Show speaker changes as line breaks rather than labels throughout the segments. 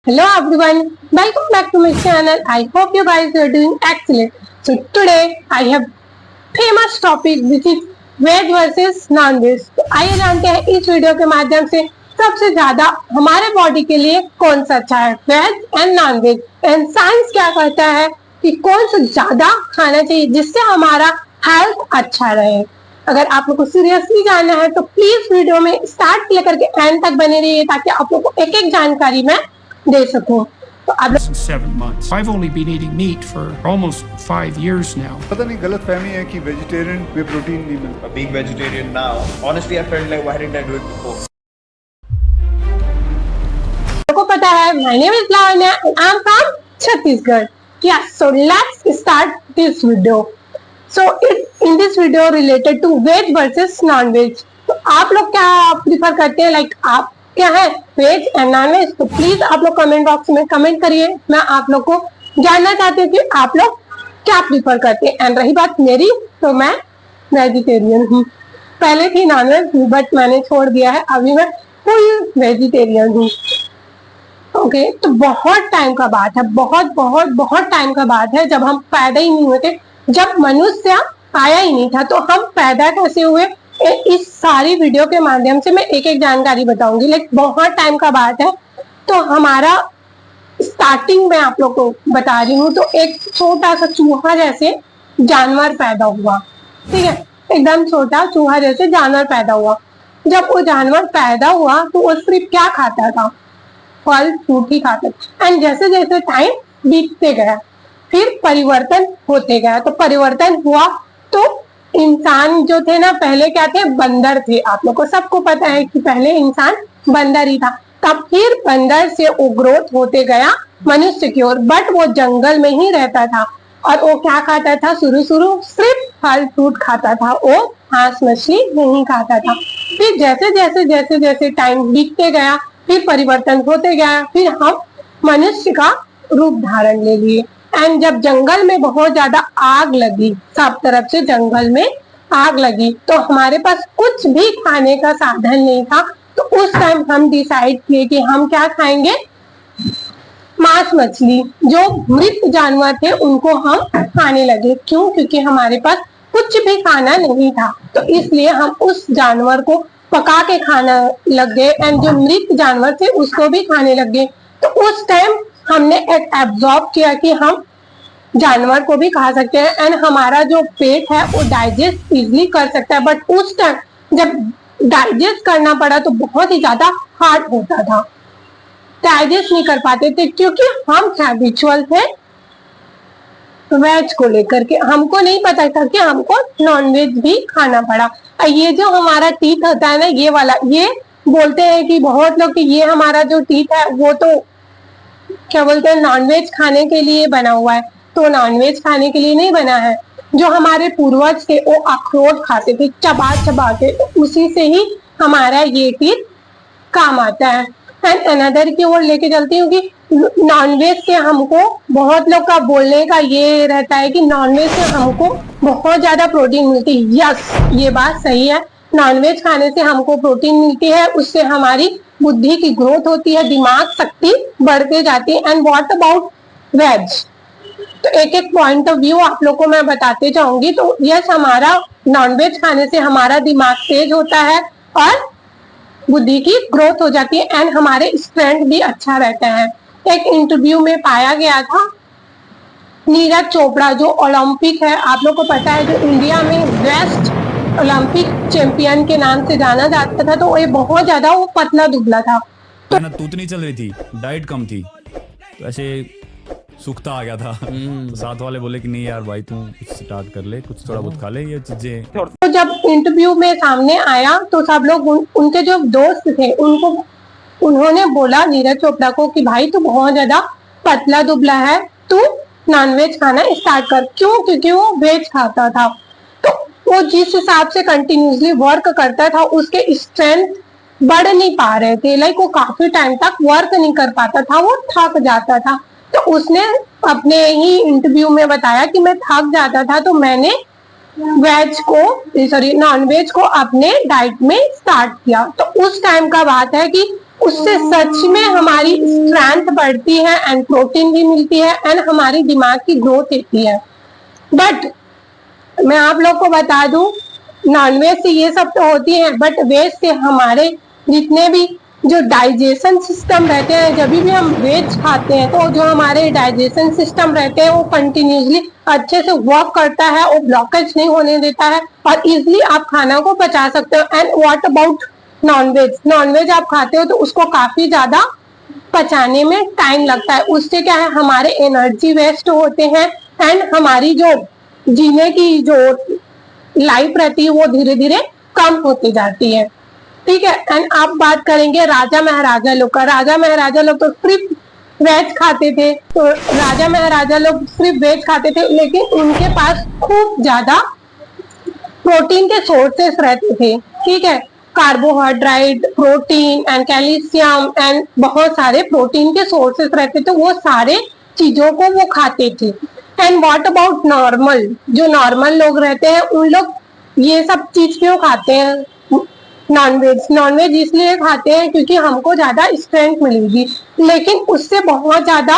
Hello everyone, welcome back to my channel. I hope you guys are doing excellent. So today I have famous topic which is veg versus non veg. तो आइए जानते हैं इस video के माध्यम से सबसे ज्यादा हमारे बॉडी के लिए कौन सा अच्छा है, veg and non veg, and science क्या कहता है कि कौन सा ज्यादा खाना चाहिए जिससे हमारा हेल्थ अच्छा रहे। अगर आप लोग को सीरियसली जानना है तो प्लीज वीडियो में स्टार्ट लेकर के एंड तक बने रहिए ताकि आप लोग को एक एक जानकारी मैं दे सकूं। तो आप
7 months. I've only been eating meat for almost 5 years now.
पता नहीं गलत फहमी है कि वेजिटेरियन में प्रोटीन नहीं मिलता।
Being vegetarian now, honestly, I felt like why didn't I do it before?
को पता है my name is Lavanya and I'm from Chhattisgarh. Yeah, so let's start this video. So in this video related to veg versus non-veg. तो आप लोग क्या prefer करते हैं, like आप क्या है वेज एंड नॉन वेज? तो प्लीज आप लोग कमेंट बॉक्स में कमेंट करिए। मैं आप लोग को जानना चाहती हूँ कि आप लोग क्या प्रिफर करते हैं। एंड रही बात मेरी, तो मैं वेजिटेरियन हूँ। पहले थी नॉन वेज बट मैंने छोड़ दिया है, अभी मैं फुल वेजिटेरियन हूँ। ओके, तो बहुत टाइम का बात है, बहुत बहुत बहुत टाइम का बात है, जब हम पैदा ही नहीं हुए थे, जब मनुष्य आया ही नहीं था, तो हम पैदा कैसे हुए इस सारी वीडियो के माध्यम से मैं एक एक जानकारी बताऊंगी। लाइक बहुत टाइम का बात है। तो हमारा स्टार्टिंग में आप लोग को बता रही हूँ, तो एक छोटा सा चूहा जैसे जानवर पैदा हुआ, ठीक है, एकदम छोटा चूहा जैसे जानवर पैदा हुआ। जब वो जानवर पैदा हुआ तो वो सिर्फ क्या खाता था, फल फ्रूट ही खाता था। एंड जैसे जैसे टाइम बीतते गया फिर परिवर्तन होते गया। तो परिवर्तन हुआ तो इंसान जो थे ना, पहले क्या थे, बंदर थे। आप लोग को सबको पता है कि पहले इंसान बंदर ही था। तब फिर बंदर से वो ग्रोथ होते गया मनुष्य की ओर, बट वो जंगल में ही रहता था। और वो क्या खाता था, शुरू सिर्फ फल फ्रूट खाता था, वो मांस मछली नहीं खाता था। फिर जैसे जैसे जैसे जैसे टाइम बीतते गया फिर परिवर्तन होते गया, फिर हम मनुष्य का रूप धारण ले लिए। एंड जब जंगल में बहुत ज्यादा आग लगी, सब तरफ से जंगल में आग लगी, तो हमारे पास कुछ भी खाने का साधन नहीं था। तो उस टाइम हम डिसाइड किए कि हम क्या खाएंगे, मांस मछली, जो मृत जानवर थे उनको हम खाने लगे। क्यों? क्योंकि हमारे पास कुछ भी खाना नहीं था, तो इसलिए हम उस जानवर को पका के खाना लग गए, एंड जो मृत जानवर थे उसको भी खाने लग गए। तो उस टाइम हमने एक एब्जॉर्ब किया कि हम जानवर को भी खा सकते हैं, एंड हमारा जो पेट है वो डाइजेस्ट इजीली कर सकता है। बट उस टाइम जब डाइजेस्ट करना पड़ा तो बहुत ही ज्यादा हार्ड होता था, डाइजेस्ट नहीं कर पाते थे, क्योंकि हम हैबिचुअल थे वेज को लेकर के। हमको नहीं पता था कि हमको नॉन वेज भी खाना पड़ा। ये जो हमारा टीथ होता है ना, ये वाला, ये बोलते हैं कि बहुत लोग कि ये हमारा जो टीथ है वो तो क्या बोलते हैं, नॉनवेज खाने के लिए बना हुआ है। तो नॉनवेज खाने के लिए नहीं बना है। जो हमारे पूर्वज थे वो अखरोट खाते थे चबा चबा के, तो उसी से ही हमारा ये टीथ काम आता है। एंड अनदर की ओर लेके चलती हूँ कि नॉनवेज से हमको, बहुत लोग का बोलने का ये रहता है कि नॉनवेज से हमको बहुत ज्यादा प्रोटीन मिलती है। यस, ये बात सही है, नॉनवेज खाने से हमको प्रोटीन मिलती है, उससे हमारी बुद्धि की ग्रोथ होती है, दिमाग शक्ति बढ़ते जाती है। And what about veg? तो एक एक पॉइंट ऑफ व्यू आप लोग को मैं बताते जाऊंगी। तो यस, हमारा नॉनवेज खाने से हमारा दिमाग तेज होता है और बुद्धि की ग्रोथ हो जाती है, एंड हमारे स्ट्रेंथ भी अच्छा रहता है। एक इंटरव्यू में पाया गया था, नीरज चोपड़ा जो ओलंपिक है, आप लोग को पता है, जो इंडिया में बेस्ट ओलंपिक चैंपियन के नाम से जाना जाता था, तो ये बहुत ज्यादा वो पतला दुबला था।
तो ना तूतनी चल रही थी, डाइट कम थी, तो ऐसे सूखता आ गया था। तो साथ वाले बोले कि नहीं यार भाई तू कुछ स्टार्ट कर ले, कुछ थोड़ा बहुत खा ले ये चीजें।
तो जब इंटरव्यू में सामने आया तो सब लोग उनके जो दोस्त थे उन्होंने बोला नीरज चोपड़ा को कि भाई तू बहुत ज्यादा पतला दुबला है, तू नॉनवेज खाना स्टार्ट कर। क्यों? क्योंकि वो वेज खाता था। तो वो जिस हिसाब से कंटिन्यूसली वर्क करता था उसके स्ट्रेंथ बढ़ नहीं पा रहे थे। लाइक वो काफी टाइम तक वर्क नहीं कर पाता था, वो थक जाता था। तो उसने अपने ही इंटरव्यू में बताया कि मैं थक जाता था, तो मैंने नॉनवेज को अपने डाइट में स्टार्ट किया। तो उस टाइम का बात है कि उससे सच में हमारी स्ट्रेंथ बढ़ती है एंड प्रोटीन भी मिलती है एंड हमारी दिमाग की ग्रोथ होती है। बट मैं आप लोग को बता दूं, नॉनवेज से ये सब तो होती है, बट वेज से हमारे जितने भी जो डाइजेशन सिस्टम रहते हैं, जब भी हम वेज खाते हैं तो जो हमारे डाइजेशन सिस्टम रहते हैं वो कंटिन्यूसली अच्छे से वर्क करता है, वो ब्लॉकेज नहीं होने देता है और इजिली आप खाना को पचा सकते हो। And what about nonveg? Nonveg आप खाते हो तो उसको काफी ज्यादा पचाने में टाइम लगता है। उससे क्या है, हमारे एनर्जी वेस्ट होते हैं एंड हमारी जो जीने की जो लाइफ रहती है वो धीरे धीरे कम होती जाती है। ठीक है। एंड आप बात करेंगे राजा महाराजा लोग का। राजा महाराजा लोग तो सिर्फ वेज खाते थे, तो राजा महाराजा लोग सिर्फ वेज खाते थे, लेकिन उनके पास खूब ज्यादा प्रोटीन के सोर्सेस रहते थे। ठीक है, carbohydrate, protein and calcium and बहुत सारे प्रोटीन के सोर्सेस रहते थे, वो सारे चीजों को वो खाते थे। And what about normal? जो नॉर्मल लोग रहते हैं उन लोग ये सब चीज क्यों खाते हैं? नॉनवेज नॉनवेज इसलिए खाते हैं क्योंकि हमको ज्यादा स्ट्रेंथ मिलेगी, लेकिन उससे बहुत ज्यादा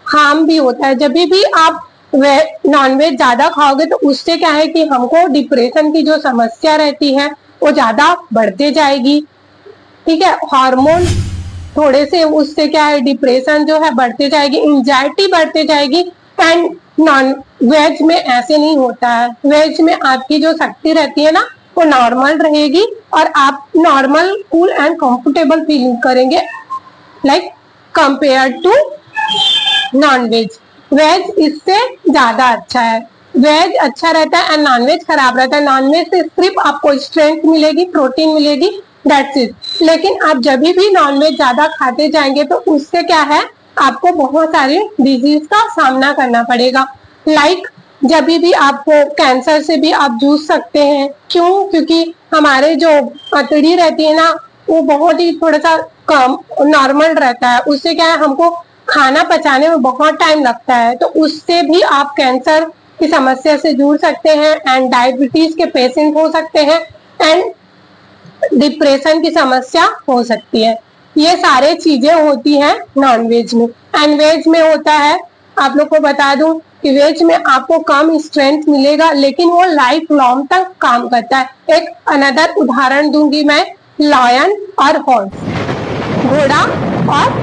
हार्म भी होता है। जब भी आप नॉनवेज ज्यादा खाओगे तो उससे क्या है कि हमको डिप्रेशन की जो समस्या रहती है वो ज्यादा बढ़ते जाएगी। ठीक है, हार्मोन थोड़े से उससे क्या है, डिप्रेशन जो है बढ़ते जाएगी, एंजाइटी बढ़ते जाएगी। एंड नॉन वेज में ऐसे नहीं होता है। वेज में आपकी जो शक्ति रहती है ना वो नॉर्मल रहेगी और आप normal cool and comfortable feel करेंगे, like compare to non veg. Veg इससे ज्यादा अच्छा है। वेज अच्छा रहता है एंड नॉनवेज खराब रहता है। नॉनवेज से सिर्फ आपको स्ट्रेंथ मिलेगी, प्रोटीन मिलेगी, दैट्स इट। लेकिन आप जब भी नॉनवेज ज्यादा खाते जाएंगे तो उससे क्या है, आपको बहुत सारे डिजीज का सामना करना पड़ेगा। लाइक जब भी आपको कैंसर से भी आप जूझ सकते हैं। क्यों? क्योंकि हमारे जो अतड़ी रहती है ना वो बहुत ही थोड़ा सा कम नॉर्मल रहता है। उससे क्या है, हमको खाना पचाने में बहुत टाइम लगता है, तो उससे भी आप कैंसर की समस्या से जूझ सकते हैं एंड डायबिटीज के पेशेंट हो सकते हैं एंड डिप्रेशन की समस्या हो सकती है। ये सारे चीजें होती हैं नॉनवेज में। एंड वेज में होता है, आप लोग को बता दूं कि वेज में आपको कम स्ट्रेंथ मिलेगा, लेकिन वो लाइफ लॉन्ग तक काम करता है। एक अनदर उदाहरण दूंगी मैं, लायन और हॉर्स, घोड़ा और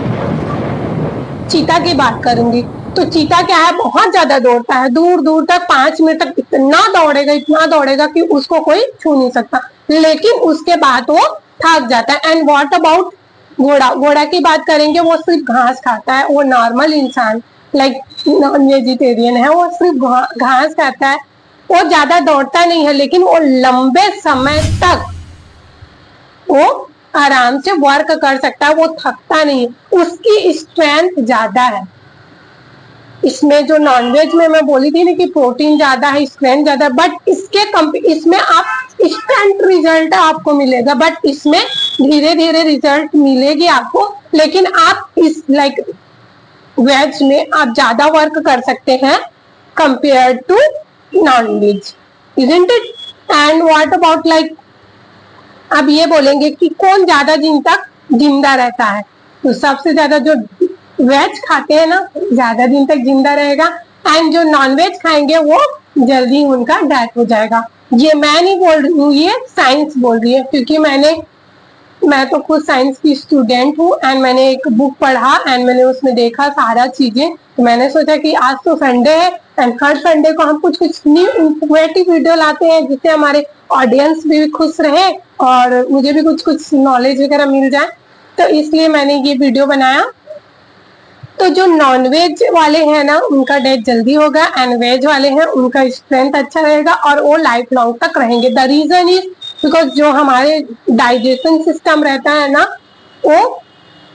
चीता की बात करूंगी। तो चीता क्या है, बहुत ज्यादा दौड़ता है, दूर दूर तक 5 मिनट तक इतना दौड़ेगा कि उसको कोई छू नहीं सकता, लेकिन उसके बाद वो थक जाता है। एंड व्हाट अबाउट घोड़ा? घोड़ा की बात करेंगे, वो सिर्फ घास खाता है। वो नॉर्मल इंसान लाइक नॉन वेजिटेरियन है, वो सिर्फ घास खाता है। वो ज्यादा दौड़ता नहीं है, लेकिन वो लंबे समय तक वो आराम से वर्क कर सकता है, वो थकता नहीं है, उसकी स्ट्रेंथ ज्यादा है। इसमें जो नॉनवेज में मैं बोली थी ना कि प्रोटीन ज्यादा है, स्ट्रेंथ ज्यादा, बट इसमें आप इंस्टेंट रिजल्ट आपको मिलेगा, बट इसमें धीरे धीरे रिजल्ट मिलेगी आपको। लेकिन आप इस लाइक वेज में आप ज्यादा वर्क कर सकते हैं compare to nonveg, isn't it? And what about like, अब ये बोलेंगे कि कौन ज्यादा दिन तक जिंदा रहता है? तो सबसे ज्यादा जो वेज खाते हैं ना ज्यादा दिन तक जिंदा रहेगा, एंड जो नॉनवेज खाएंगे वो जल्दी उनका डेथ हो जाएगा। ये मैं नहीं बोल रही हूँ, ये साइंस बोल रही है, क्योंकि मैं तो खुद साइंस की स्टूडेंट हूँ एंड मैंने एक बुक पढ़ा एंड मैंने उसमें देखा सारा चीजें। तो मैंने सोचा कि आज तो संडे है एंड हर संडे को हम कुछ न्यू इंफॉर्मेटिव वीडियो लाते हैं जिससे हमारे ऑडियंस भी खुश रहे और मुझे भी कुछ नॉलेज वगैरह मिल जाए, तो इसलिए मैंने ये वीडियो बनाया। तो जो नॉनवेज वाले हैं ना उनका डेथ जल्दी होगा एंड वेज वाले हैं उनका स्ट्रेंथ अच्छा रहेगा और वो लाइफ लॉन्ग तक रहेंगे। द रीजन इज बिकॉज जो हमारे डाइजेशन सिस्टम रहता है ना वो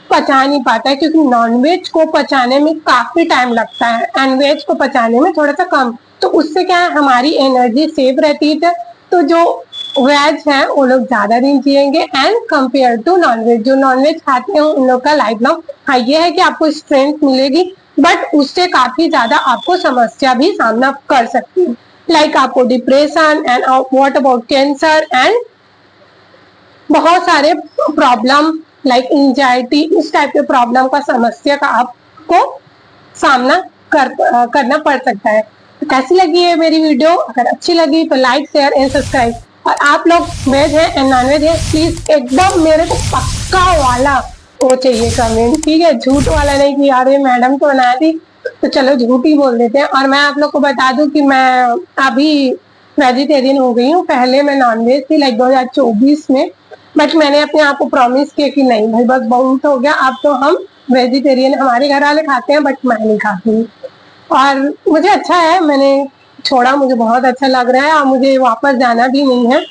पचा नहीं पाता है, क्योंकि नॉनवेज को पचाने में काफी टाइम लगता है एंड वेज को पचाने में थोड़ा सा कम। तो उससे क्या है, हमारी एनर्जी सेव रहती है। तो जो वेज है वो लोग ज्यादा दिन जिएंगे एंड कंपेयर टू नॉनवेज, जो नॉनवेज खाते हैं उन लोग का लाइफ लॉन्ग। हाँ, ये है कि आपको स्ट्रेंथ मिलेगी, बट उससे काफी ज्यादा आपको समस्या भी सामना कर सकती है, लाइक आपको depression and what about cancer and बहुत सारे प्रॉब्लम लाइक एंजाइटी, इस टाइप के प्रॉब्लम का, समस्या का आपको सामना करना पड़ सकता है। तो कैसी लगी है मेरी वीडियो? अगर अच्छी लगी तो लाइक शेयर एंड सब्सक्राइब। और आप लोग वेज है एंड नॉन वेज है, प्लीज एकदम मेरे को पक्का वाला वो चाहिए कमेंट, ठीक है? झूठ वाला नहीं कि यार ये मैडम तो बना दी तो चलो झूठ ही बोल देते हैं। और मैं आप लोग को बता दूं कि मैं अभी वेजिटेरियन हो गई हूँ। पहले मैं नॉनवेज थी लाइक 2024 में, बट मैंने अपने आप को प्रॉमिस किया कि नहीं भाई बस बहुत हो गया, अब तो हम वेजिटेरियन, हमारे घर वाले खाते हैं बट मैं नहीं खाती हूँ। और मुझे अच्छा है, मैंने छोड़ा, मुझे बहुत अच्छा लग रहा है और मुझे वापस जाना भी नहीं है।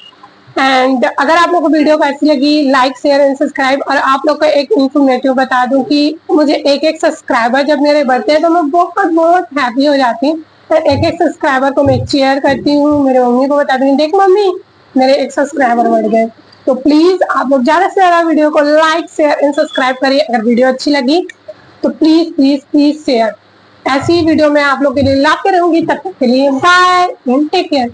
एंड अगर आप लोग को वीडियो कैसी लगी, लाइक शेयर एंड सब्सक्राइब। और आप लोग को एक इन्फॉर्मेटिव बता दूं कि मुझे एक सब्सक्राइबर जब मेरे बढ़ते हैं तो मैं बहुत बहुत हैप्पी हो जाती हूँ। तो एक सब्सक्राइबर को मैं शेयर करती हूँ, मेरे मम्मी को बताती हूँ, देख मम्मी मेरे 1 सब्सक्राइबर बढ़ गए। तो प्लीज आप लोग ज्यादा से ज्यादा वीडियो को लाइक शेयर एंड सब्सक्राइब करिए। अगर वीडियो अच्छी लगी तो प्लीज प्लीज प्लीज शेयर। ऐसी वीडियो मैं आप लोग के लिए लाते रहूंगी। तब तक के लिए बाय एंड टेक केयर।